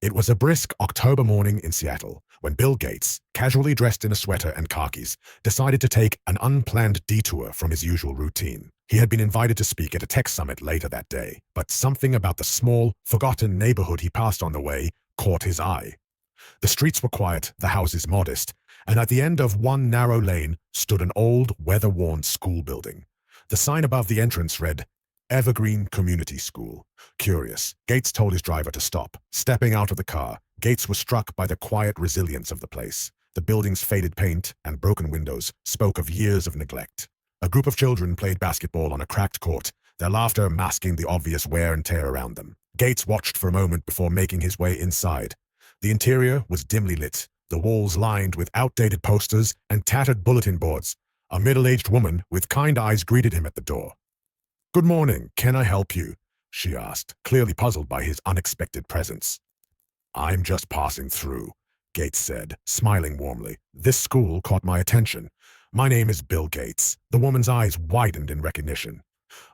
It was a brisk October morning in Seattle when Bill Gates, casually dressed in a sweater and khakis, decided to take an unplanned detour from his usual routine. He had been invited to speak at a tech summit later that day, but something about the small, forgotten neighborhood he passed on the way caught his eye. The streets were quiet, the houses modest, and at the end of one narrow lane stood an old, weather-worn school building. The sign above the entrance read, Evergreen Community School. Curious, Gates told his driver to stop. Stepping out of the car, Gates was struck by the quiet resilience of the place. The building's faded paint and broken windows spoke of years of neglect. A group of children played basketball on a cracked court, their laughter masking the obvious wear and tear around them. Gates watched for a moment before making his way inside. The interior was dimly lit, the walls lined with outdated posters and tattered bulletin boards. A middle-aged woman with kind eyes greeted him at the door. "Good morning, can I help you?" she asked, clearly puzzled by his unexpected presence. "I'm just passing through," Gates said, smiling warmly. "This school caught my attention. My name is Bill Gates." The woman's eyes widened in recognition.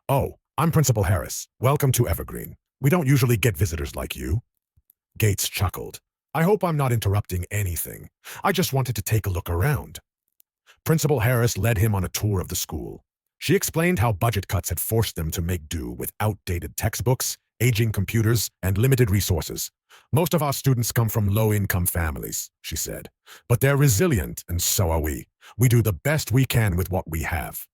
"Oh, I'm Principal Harris. Welcome to Evergreen. We don't usually get visitors like you." Gates chuckled. "I hope I'm not interrupting anything. I just wanted to take a look around." Principal Harris led him on a tour of the school. She explained how budget cuts had forced them to make do with outdated textbooks, aging computers, and limited resources. "Most of our students come from low-income families," she said. "But they're resilient, and so are we. We do the best we can with what we have."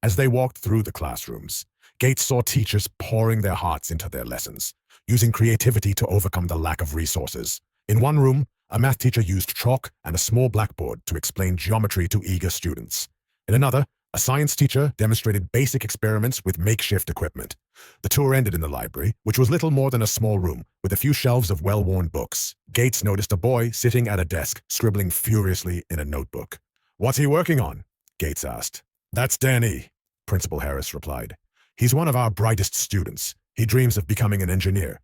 As they walked through the classrooms, Gates saw teachers pouring their hearts into their lessons, using creativity to overcome the lack of resources. In one room, a math teacher used chalk and a small blackboard to explain geometry to eager students. In another, a science teacher demonstrated basic experiments with makeshift equipment. The tour ended in the library, which was little more than a small room, with a few shelves of well-worn books. Gates noticed a boy sitting at a desk, scribbling furiously in a notebook. "What's he working on?" Gates asked. "That's Danny," Principal Harris replied. "He's one of our brightest students. He dreams of becoming an engineer."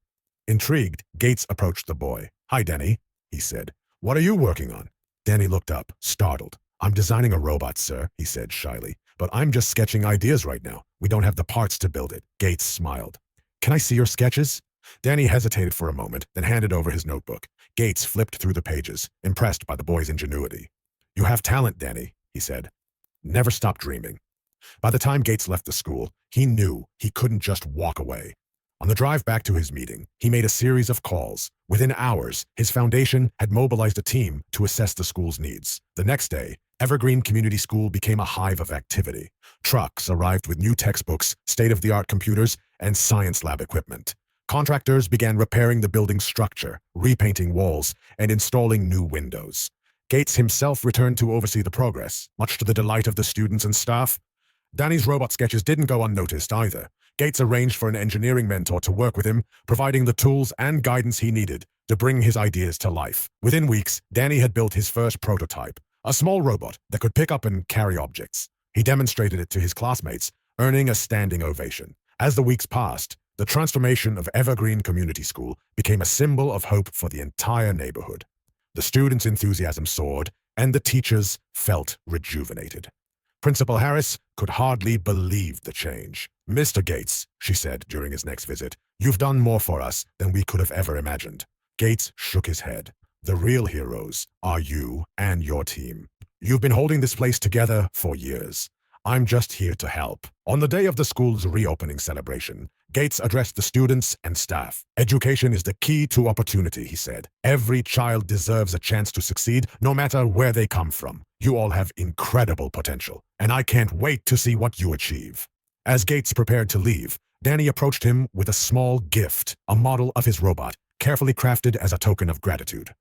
Intrigued, Gates approached the boy. "Hi, Danny," he said. "What are you working on?" Danny looked up, startled. "I'm designing a robot, sir," he said shyly. "But I'm just sketching ideas right now. We don't have the parts to build it." Gates smiled. "Can I see your sketches?" Danny hesitated for a moment, then handed over his notebook. Gates flipped through the pages, impressed by the boy's ingenuity. "You have talent, Danny," he said. "Never stop dreaming." By the time Gates left the school, he knew he couldn't just walk away. On the drive back to his meeting, he made a series of calls. Within hours, his foundation had mobilized a team to assess the school's needs. The next day, Evergreen Community School became a hive of activity. Trucks arrived with new textbooks, state-of-the-art computers, and science lab equipment. Contractors began repairing the building's structure, repainting walls, and installing new windows. Gates himself returned to oversee the progress, much to the delight of the students and staff. Danny's robot sketches didn't go unnoticed either. Gates arranged for an engineering mentor to work with him, providing the tools and guidance he needed to bring his ideas to life. Within weeks, Danny had built his first prototype, a small robot that could pick up and carry objects. He demonstrated it to his classmates, earning a standing ovation. As the weeks passed, the transformation of Evergreen Community School became a symbol of hope for the entire neighborhood. The students' enthusiasm soared, and the teachers felt rejuvenated. Principal Harris could hardly believe the change. "Mr. Gates," she said during his next visit, "you've done more for us than we could have ever imagined." Gates shook his head. "The real heroes are you and your team. You've been holding this place together for years. I'm just here to help." On the day of the school's reopening celebration, Gates addressed the students and staff. "Education is the key to opportunity," he said. "Every child deserves a chance to succeed, no matter where they come from. You all have incredible potential, and I can't wait to see what you achieve." As Gates prepared to leave, Danny approached him with a small gift, a model of his robot, carefully crafted as a token of gratitude.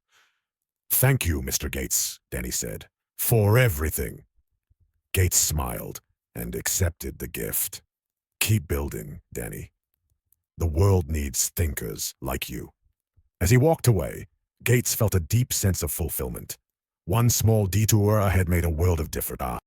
"Thank you, Mr. Gates," Danny said, "for everything." Gates smiled and accepted the gift. "Keep building, Danny. The world needs thinkers like you." As he walked away, Gates felt a deep sense of fulfillment. One small detour had made a world of difference.